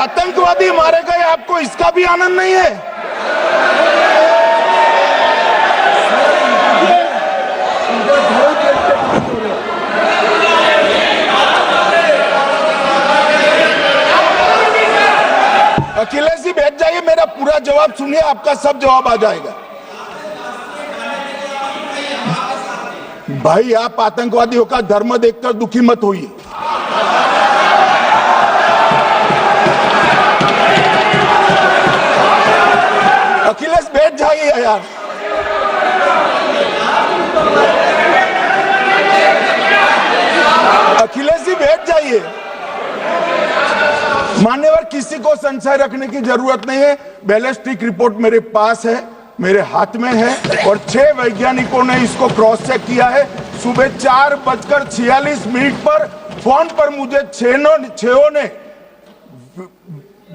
आतंकवादी मारे गए, आपको इसका भी आनंद नहीं है? अखिलेश जी बैठ जाइए, मेरा पूरा जवाब सुनिए, आपका सब जवाब आ जाएगा। भाई, आप आतंकवादियों का धर्म देखकर दुखी मत होइए। अखिलेश बैठ जाइए यार। अखिलेश जी बैठ जाइए। मान्यवर, किसी को संशय रखने की जरूरत नहीं है। बैलिस्टिक रिपोर्ट मेरे पास है, मेरे हाथ में है, और 6 वैज्ञानिकों ने इसको क्रॉस चेक किया है। सुबह 4:46 पर फोन पर मुझे 6 ने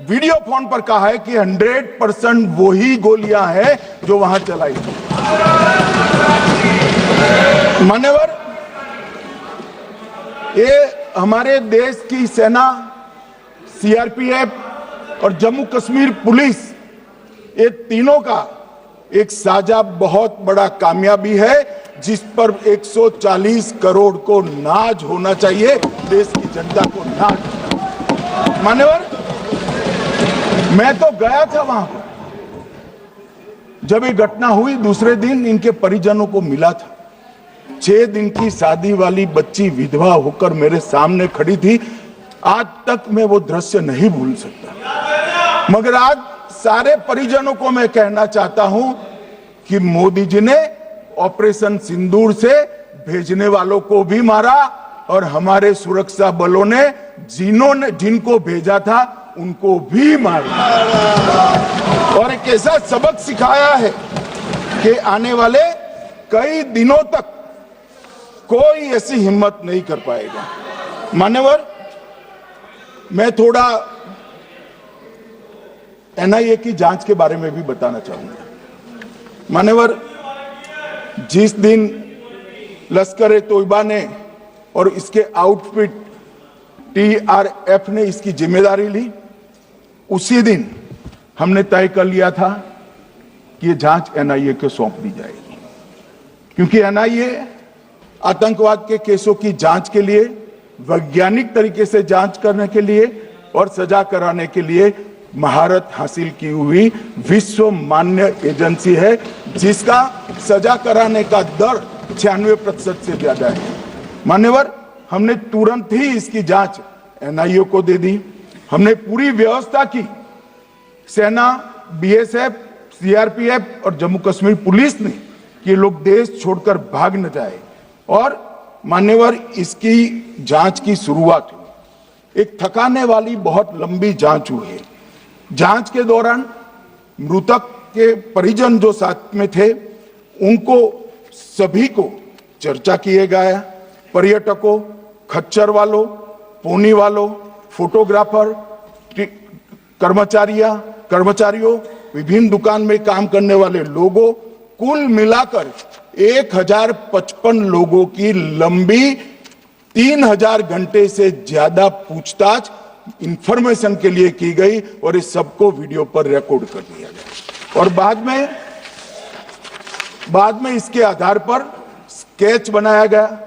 वीडियो फोन पर कहा है कि 100% वही गोलियां हैं जो वहां चलाई। मान्यवर, ये हमारे देश की सेना, सीआरपीएफ और जम्मू कश्मीर पुलिस, ये तीनों का एक साझा बहुत बड़ा कामयाबी है, जिस पर 140 करोड़ को नाज होना चाहिए, देश की जनता को नाज। मान्यवर, मैं तो गया था वहां पर जब ये घटना हुई। दूसरे दिन इनके परिजनों को मिला था। 6 दिन की शादी वाली बच्ची विधवा होकर मेरे सामने खड़ी थी। आज तक मैं वो दृश्य नहीं भूल सकता। मगर आज सारे परिजनों को मैं कहना चाहता हूं कि मोदी जी ने ऑपरेशन सिंदूर से भेजने वालों को भी मारा, और हमारे सुरक्षा बलों ने जिनको भेजा था उनको भी मारा, और एक ऐसा सबक सिखाया है कि आने वाले कई दिनों तक कोई ऐसी हिम्मत नहीं कर पाएगा। मान्यवर, मैं थोड़ा एनआईए की जांच के बारे में भी बताना चाहूंगा। मान्यवर, जिस दिन लश्कर-ए-तोयबा ने और इसके आउटफिट टीआरएफ ने इसकी जिम्मेदारी ली, उसी दिन हमने तय कर लिया था कि ये जांच एनआईए को सौंप दी जाएगी, क्योंकि एनआईए आतंकवाद के केसों की जांच के लिए, वैज्ञानिक तरीके से जांच करने के लिए और सजा कराने के लिए महारत हासिल की हुई विश्व मान्य एजेंसी है, जिसका सजा कराने का दर 96% से ज्यादा है। मान्यवर, हमने तुरंत ही इसकी जांच एनआईए को दे दी। हमने पूरी व्यवस्था की। सेना, बीएसएफ, सीआरपीएफ और जम्मू कश्मीर पुलिस ने कि लोग देश छोड़कर भाग न जाए। और मान्यवर, इसकी जांच की शुरुआत हुई। एक थकाने वाली बहुत लंबी जांच हुई है। जांच के दौरान मृतक के परिजन जो साथ में थे, उनको सभी को चर्चा किए गया। पर्यटकों, खच्चर वालों, पोनी वालों, फोटोग्राफर, कर्मचारियों, विभिन्न दुकान में काम करने वाले लोगों, कुल मिलाकर 1055 लोगों की लंबी 3000 घंटे से ज्यादा पूछताछ इंफॉर्मेशन के लिए की गई, और इस सबको वीडियो पर रिकॉर्ड कर दिया गया। और बाद में इसके आधार पर स्केच बनाया गया,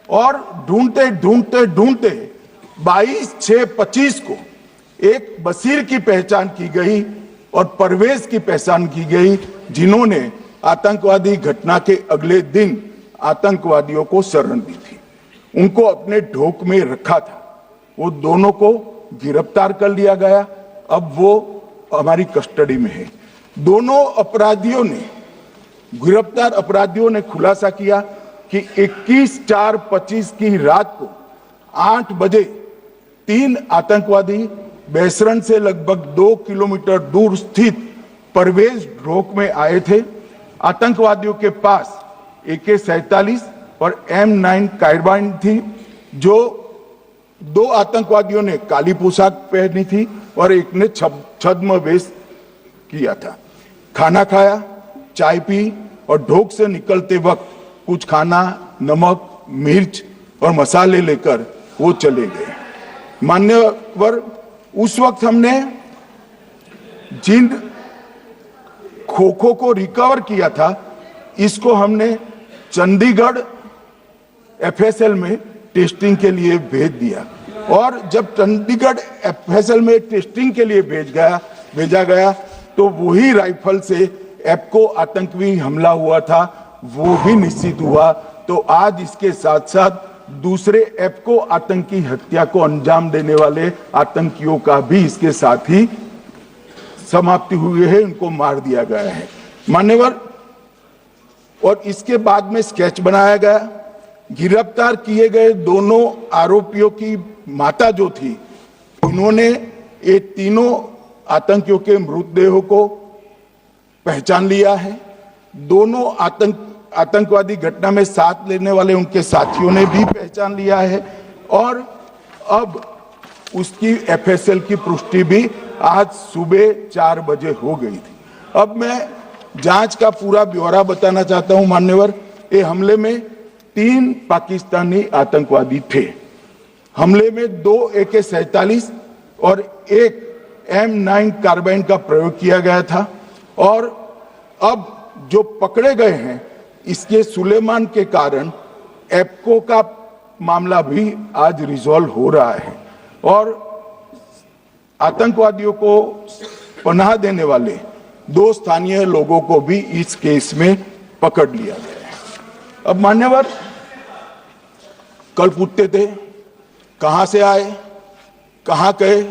और ढूंढते 22/6/25 को एक बशीर की पहचान की गई और परवेज की पहचान की गई, जिन्होंने आतंकवादी घटना के अगले दिन आतंकवादियों को शरण दी थी। उनको अपने ढोक में रखा था। वो दोनों को गिरफ्तार कर लिया गया। अब वो हमारी कस्टडी में है। दोनों गिरफ्तार अपराधियों ने खुलासा किया कि 21/4/25 की रात को 8 बजे 3 आतंकवादी बेसरन से लगभग 2 किलोमीटर दूर स्थित परवेज ढोक में आए थे। आतंकवादियों के पास AK-47 और M9 कार्बाइन थी। जो 2 आतंकवादियों ने काली पोशाक पहनी थी और एक ने छद्म वेश किया था। खाना खाया, चाय पी, और ढोक से निकलते वक्त कुछ खाना, नमक, मिर्च और मसाले लेकर वो चले गए। मान्यवर, उस वक्त हमने जिन खोखों को रिकवर किया था, इसको हमने चंडीगढ़ एफएसएल में टेस्टिंग के लिए भेज दिया। और जब चंडीगढ़ एफएसएल में टेस्टिंग के लिए भेजा गया तो वही राइफल से एप्को आतंकी हमला हुआ था, वो भी निश्चित हुआ। तो आज इसके साथ साथ दूसरे एप्को आतंकी हत्या को अंजाम देने वाले आतंकियों का भी इसके साथ ही समाप्ति हुई है, उनको मार दिया गया है मान्यवर। और इसके बाद में स्केच बनाया गया। गिरफ्तार किए गए दोनों आरोपियों की माता जो थी, उन्होंने ये तीनों आतंकियों के मृतदेहों को पहचान लिया है। दोनों आतंकवादी घटना में साथ लेने वाले उनके साथियों ने भी पहचान लिया है। और अब उसकी एफएसएल की पुष्टि भी आज सुबह 4 बजे हो गई थी। अब मैं जांच का पूरा ब्यौरा बताना चाहता हूं मान्यवर। ये हमले में 3 पाकिस्तानी आतंकवादी थे। हमले में 2 AK-47 और 1 M9 कार्बाइन का प्रयोग किया गया था। और अब जो पकड़े गए हैं, इसके सुलेमान के कारण एप्को का मामला भी आज रिजॉल्व हो रहा है। और आतंकवादियों को पनाह देने वाले 2 स्थानीय लोगों को भी इस केस में पकड़ लिया गया है। अब मान्यवर, कल पूछते थे कहां से आए, कहां गए,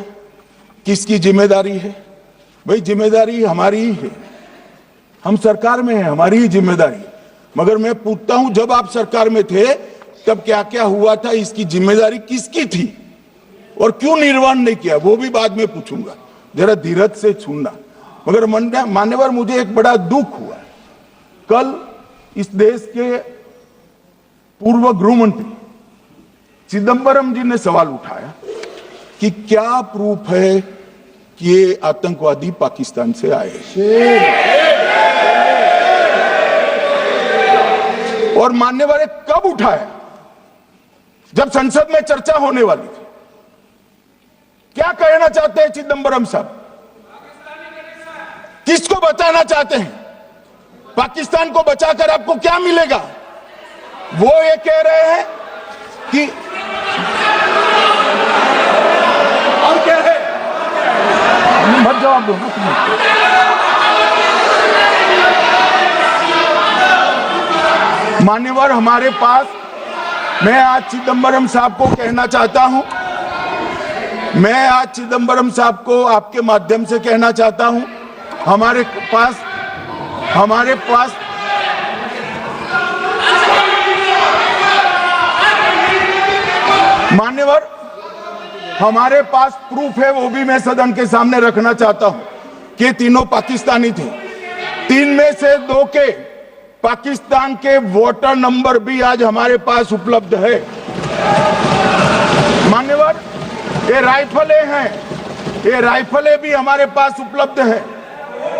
किसकी जिम्मेदारी है। भाई जिम्मेदारी हमारी ही है, हम सरकार में हैं, हमारी ही जिम्मेदारी। मगर मैं पूछता हूं, जब आप सरकार में थे तब क्या क्या हुआ था, इसकी जिम्मेदारी किसकी थी और क्यों निर्वहन नहीं किया, वो भी बाद में पूछूंगा। जरा धीरज से सुनना। मगर मान्यवर, मुझे एक बड़ा दुख हुआ। कल इस देश के पूर्व गृह मंत्री चिदंबरम जी ने सवाल उठाया कि क्या प्रूफ है कि ये आतंकवादी पाकिस्तान से आए। और मान्यवर, कब उठाया? जब संसद में चर्चा होने वाली थी। क्या कहना चाहते हैं चिदंबरम साहब? किसको बचाना चाहते हैं? पाकिस्तान को बचाकर आपको क्या मिलेगा? वो ये कह रहे हैं कि और क्या है, मत जवाब दो। मान्यवर, हमारे पास, मैं आज चिदंबरम साहब को कहना चाहता हूं, मैं आज चिदंबरम साहब को आपके माध्यम से कहना चाहता हूं, हमारे पास मान्यवर, हमारे पास प्रूफ है, वो भी मैं सदन के सामने रखना चाहता हूं कि तीनों पाकिस्तानी थे। 3 में से 2 के पाकिस्तान के वोटर नंबर भी आज हमारे पास उपलब्ध है। मान्यवर, ये राइफलें हैं, ये राइफलें भी हमारे पास उपलब्ध है।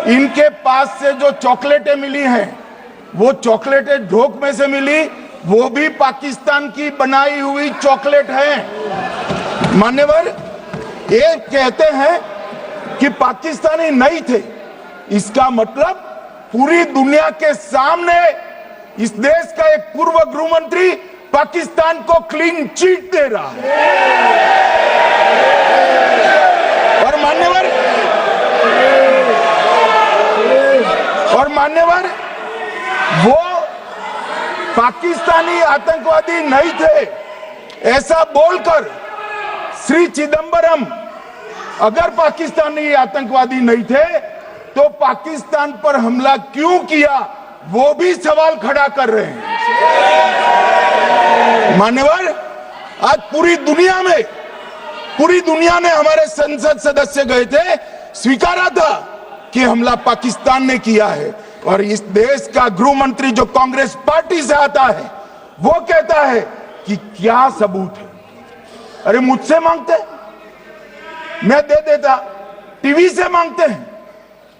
इनके पास से जो चॉकलेटें मिली हैं, वो चॉकलेटें ढोक में से मिली, वो भी पाकिस्तान की बनाई हुई चॉकलेट है। मान्यवर, ये कहते हैं कि पाकिस्तानी नहीं थे, इसका मतलब पूरी दुनिया के सामने इस देश का एक पूर्व गृह मंत्री पाकिस्तान को क्लीन चिट दे रहा है। और मान्यवर, वो पाकिस्तानी आतंकवादी नहीं थे ऐसा बोलकर श्री चिदंबरम, अगर पाकिस्तानी आतंकवादी नहीं थे तो पाकिस्तान पर हमला क्यों किया, वो भी सवाल खड़ा कर रहे हैं। मान्यवर, आज पूरी दुनिया में हमारे संसद सदस्य गए थे, स्वीकारा था कि हमला पाकिस्तान ने किया है। और इस देश का गृह मंत्री जो कांग्रेस पार्टी से आता है, वो कहता है कि क्या सबूत है। अरे मुझसे मांगते, मैं दे देता। टीवी से मांगते हैं,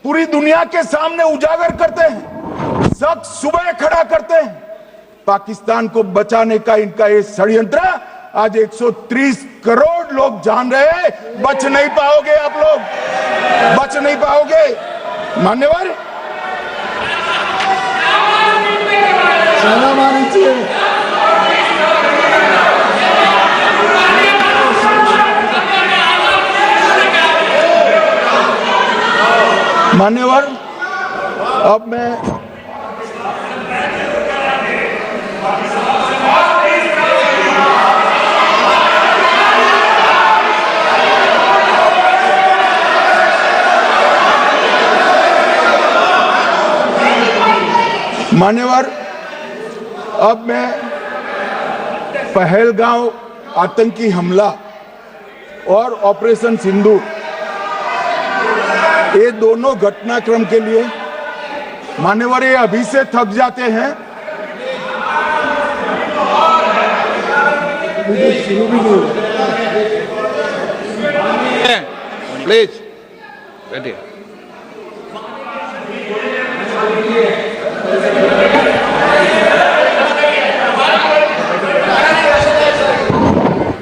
पूरी दुनिया के सामने उजागर करते हैं, सब सुबह खड़ा करते हैं। पाकिस्तान को बचाने का इनका ये षड्यंत्र आज 130 करोड़ लोग जान रहे हैं बच नहीं पाओगे, आप लोग बच नहीं पाओगे। मान्यवर मान्यवर, अब मैं पहलगांव आतंकी हमला और ऑपरेशन सिंदूर, ये दोनों घटनाक्रम के लिए मान्यवर ये अभी से थक जाते हैं। प्लीज बैठिए।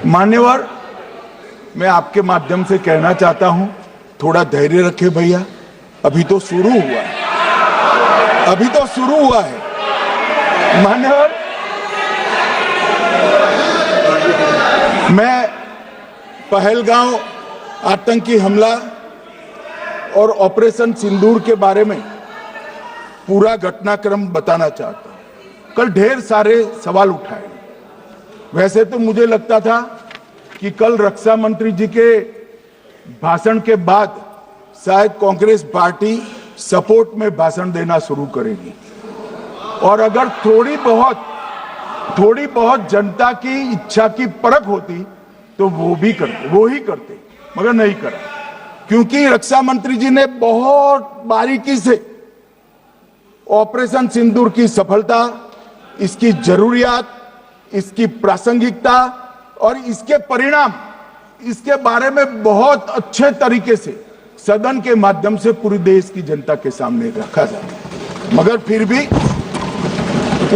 मान्यवर, मैं आपके माध्यम से कहना चाहता हूं, थोड़ा धैर्य रखे भैया, अभी तो शुरू हुआ है, अभी तो शुरू हुआ है। मान्यवर, मैं पहलगांव आतंकी हमला और ऑपरेशन सिंदूर के बारे में पूरा घटनाक्रम बताना चाहता हूं। कल ढेर सारे सवाल उठाए। वैसे तो मुझे लगता था कि कल रक्षा मंत्री जी के भाषण के बाद शायद कांग्रेस पार्टी सपोर्ट में भाषण देना शुरू करेगी और अगर थोड़ी बहुत जनता की इच्छा की परख होती तो वो ही करते, मगर नहीं करा, क्योंकि रक्षा मंत्री जी ने बहुत बारीकी से ऑपरेशन सिंदूर की सफलता, इसकी जरूरियात, इसकी प्रासंगिकता और इसके परिणाम, इसके बारे में बहुत अच्छे तरीके से सदन के माध्यम से पूरी देश की जनता के सामने रखा जाए। मगर फिर भी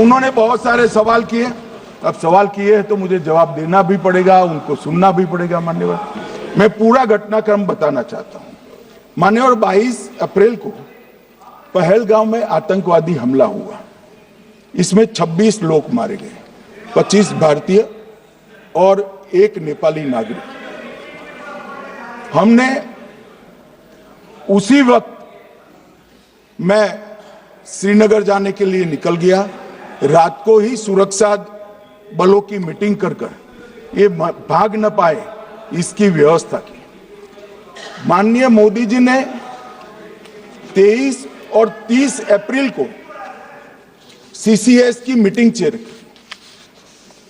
उन्होंने बहुत सारे सवाल किए। अब सवाल किए हैं तो मुझे जवाब देना भी पड़ेगा, उनको सुनना भी पड़ेगा। मान्यवर, मैं पूरा घटनाक्रम बताना चाहता हूं। मान्यवर, 22 अप्रैल को पहलगांव में आतंकवादी हमला हुआ। इसमें 26 लोग मारे गए, 25 भारतीय और 1 नेपाली नागरिक। हमने उसी वक्त मैं श्रीनगर जाने के लिए निकल गया। रात को ही सुरक्षा बलों की मीटिंग कर ये भाग न पाए इसकी व्यवस्था की। माननीय मोदी जी ने 23 और 30 अप्रैल को सीसीएस की मीटिंग चेयर की।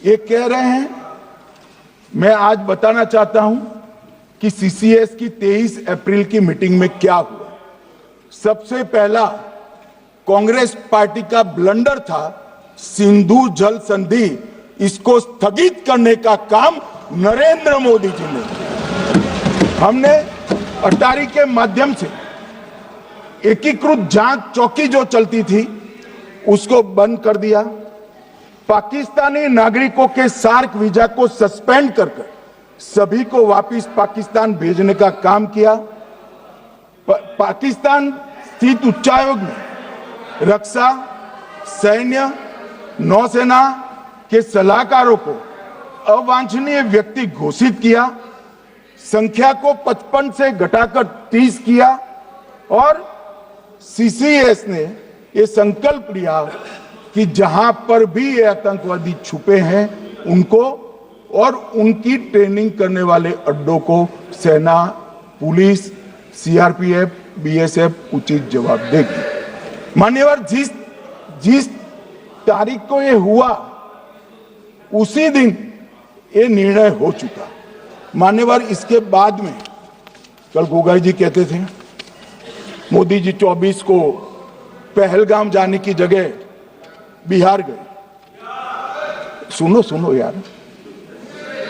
ये कह रहे हैं, मैं आज बताना चाहता हूं कि सीसीएस की 23 अप्रैल की मीटिंग में क्या हुआ। सबसे पहला कांग्रेस पार्टी का ब्लंडर था सिंधु जल संधि, इसको स्थगित करने का काम नरेंद्र मोदी जी ने। हमने अटारी के माध्यम से एकीकृत जांच चौकी जो चलती थी उसको बंद कर दिया। पाकिस्तानी नागरिकों के सार्क वीजा को सस्पेंड कर सभी को वापस पाकिस्तान भेजने का काम किया। पाकिस्तान स्थित उच्चायोग ने रक्षा, सैन्य, नौसेना के सलाहकारों को अवांछनीय व्यक्ति घोषित किया, संख्या को 55 से घटाकर 30 किया और सीसीएस ने ये संकल्प लिया कि जहां पर भी ये आतंकवादी छुपे हैं उनको और उनकी ट्रेनिंग करने वाले अड्डों को सेना, पुलिस, सीआरपीएफ, बीएसएफ उचित जवाब देगी। मान्यवर, जिस तारीख को ये हुआ उसी दिन ये निर्णय हो चुका। मान्यवर, इसके बाद में कल गोगाई जी कहते थे मोदी जी 24 को पहलगाम जाने की जगह बिहार गए। सुनो यार।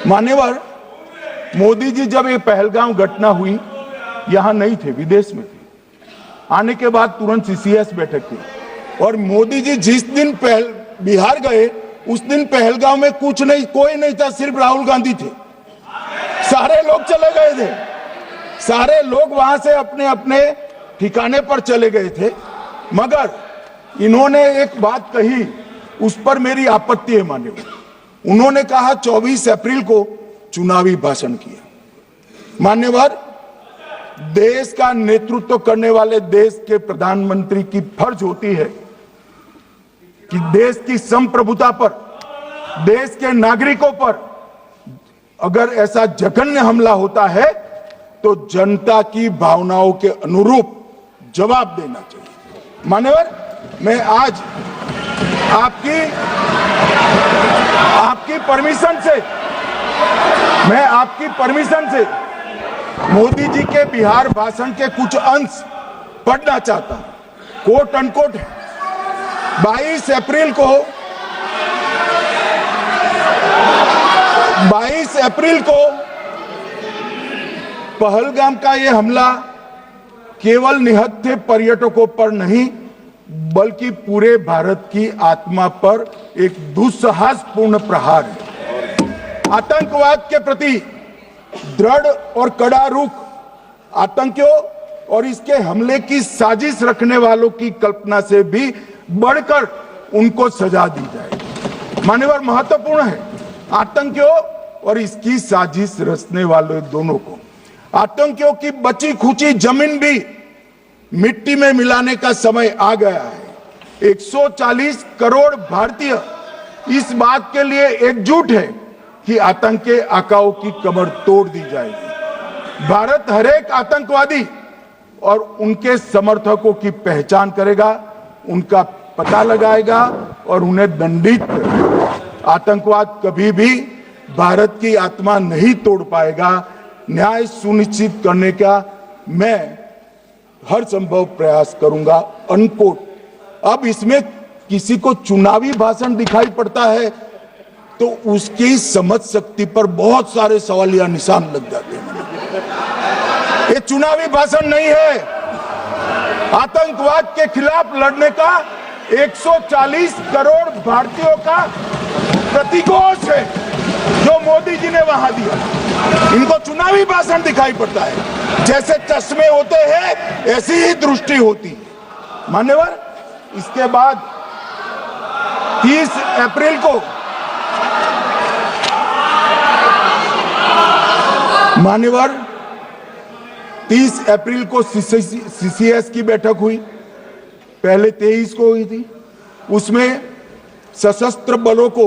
मान्यवर, मोदी जी जब ये पहलगाम घटना हुई यहां नहीं थे, विदेश में थे। आने के बाद तुरंत सीसीएस बैठक थी और मोदी जी जिस दिन बिहार गए उस दिन पहलगाम में कोई नहीं था, सिर्फ राहुल गांधी थे। सारे लोग चले गए थे। सारे लोग वहां से अपने अपने ठिकाने पर चले गए थे, मगर इन्होंने एक बात कही, उस पर मेरी आपत्ति है मान्यवर। उन्होंने कहा 24 अप्रैल को चुनावी भाषण किया। मान्यवर, देश का नेतृत्व करने वाले देश के प्रधानमंत्री की फर्ज होती है कि देश की संप्रभुता पर, देश के नागरिकों पर अगर ऐसा जघन्य हमला होता है तो जनता की भावनाओं के अनुरूप जवाब देना चाहिए। मान्यवर, मैं आज आपकी परमिशन से मोदी जी के बिहार भाषण के कुछ अंश पढ़ना चाहता हूं। कोट अनकोट है। 22 अप्रैल को पहलगाम का यह हमला केवल निहत्थे पर्यटकों पर नहीं बल्कि पूरे भारत की आत्मा पर एक दुस्साहसपूर्ण प्रहार है। आतंकवाद के प्रति दृढ़ और कड़ा रुख, आतंकियों और इसके हमले की साजिश रखने वालों की कल्पना से भी बढ़कर उनको सजा दी जाए। मान्यवर, महत्वपूर्ण है आतंकियों और इसकी साजिश रचने वाले दोनों को, आतंकियों की बची खुची जमीन भी मिट्टी में मिलाने का समय आ गया है। 140 करोड़ भारतीय इस बात के लिए एकजुट है कि आतंक के आकाओं की कमर तोड़ दी जाएगी। भारत हरेक आतंकवादी और उनके समर्थकों की पहचान करेगा, उनका पता लगाएगा और उन्हें दंडित करेगा। आतंकवाद कभी भी भारत की आत्मा नहीं तोड़ पाएगा। न्याय सुनिश्चित करने का मैं हर संभव प्रयास करूंगा। अनकोट। अब इसमें किसी को चुनावी भाषण दिखाई पड़ता है तो उसकी समझ शक्ति पर बहुत सारे सवालिया निशान लग जाते हैं। ये चुनावी भाषण नहीं है, आतंकवाद के खिलाफ लड़ने का 140 करोड़ भारतीयों का प्रतिघोष है जो मोदी जी ने वहां दिया। इनको चुनावी भाषण दिखाई पड़ता है। जैसे चश्मे होते हैं ऐसी ही दृष्टि होती है। मान्यवर, इसके बाद 30 अप्रैल को मान्यवर 30 अप्रैल को सीसीएस की बैठक हुई, पहले 23 को हुई थी। उसमें सशस्त्र बलों को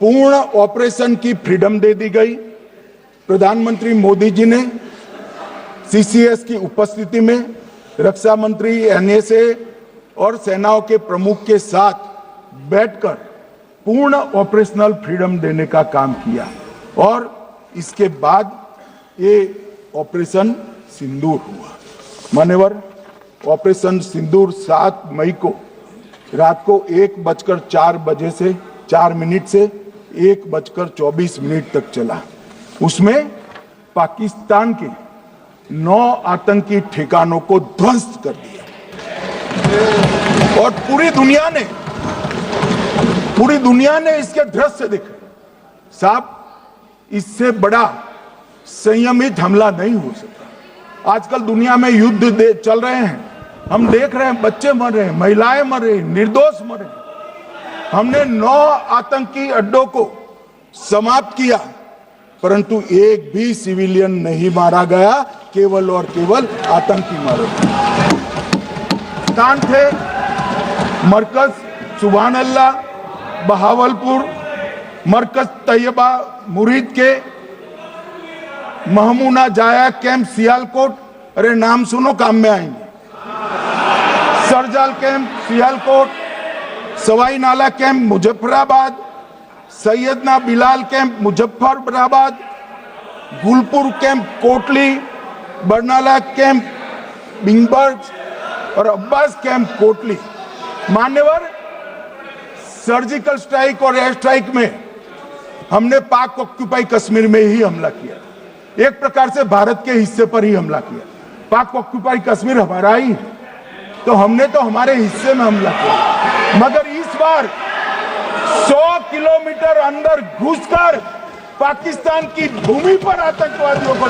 पूर्ण ऑपरेशन की फ्रीडम दे दी गई। प्रधानमंत्री मोदी जी ने सीसीएस की उपस्थिति में रक्षा मंत्री, एनएसए और सेनाओं के प्रमुख के साथ बैठकर पूर्ण ऑपरेशनल फ्रीडम देने का काम किया और इसके बाद ये ऑपरेशन सिंदूर हुआ। मान्यवर, ऑपरेशन सिंदूर 7 मई को रात को 1:04 से 4 मिनट से 1:24 तक चला। उसमें पाकिस्तान के 9 आतंकी ठिकानों को ध्वस्त कर दिया और पूरी दुनिया ने इसके दृश्य देखे। साहब, इससे बड़ा संयमित हमला नहीं हो सकता। आजकल दुनिया में युद्ध चल रहे हैं, हम देख रहे हैं, बच्चे मर रहे हैं, महिलाएं मर रही, निर्दोष मर रहे। हमने 9 आतंकी अड्डों को समाप्त किया, परंतु एक भी सिविलियन नहीं मारा गया, केवल और केवल आतंकी मारे स्थान थे। मरकज सुभान अल्लाह बहावलपुर, मरकज तैयबा मुरीद के, महमूना जाया कैंप सियालकोट, अरे नाम सुनो काम में आएंगे, सरजाल camp Sialkot, Sawai Nala camp Muzaffarabad, Syedna Bilal camp Muzaffarabad, Gulpur camp Kotli, Barnala camp बिंगबर्ग और अब्बास कैंप कोटली। मान्यवर, सर्जिकल स्ट्राइक और एयर स्ट्राइक में हमने पाक ऑक्यूपाई कश्मीर में ही हमला किया, एक प्रकार से भारत के हिस्से पर ही हमला किया। पाक ऑक्यूपाई कश्मीर हमारा ही है, तो हमने तो हमारे हिस्से में हमला किया, मगर इस बार 100 किलोमीटर अंदर घुसकर पाकिस्तान की भूमि पर आतंकवादियों को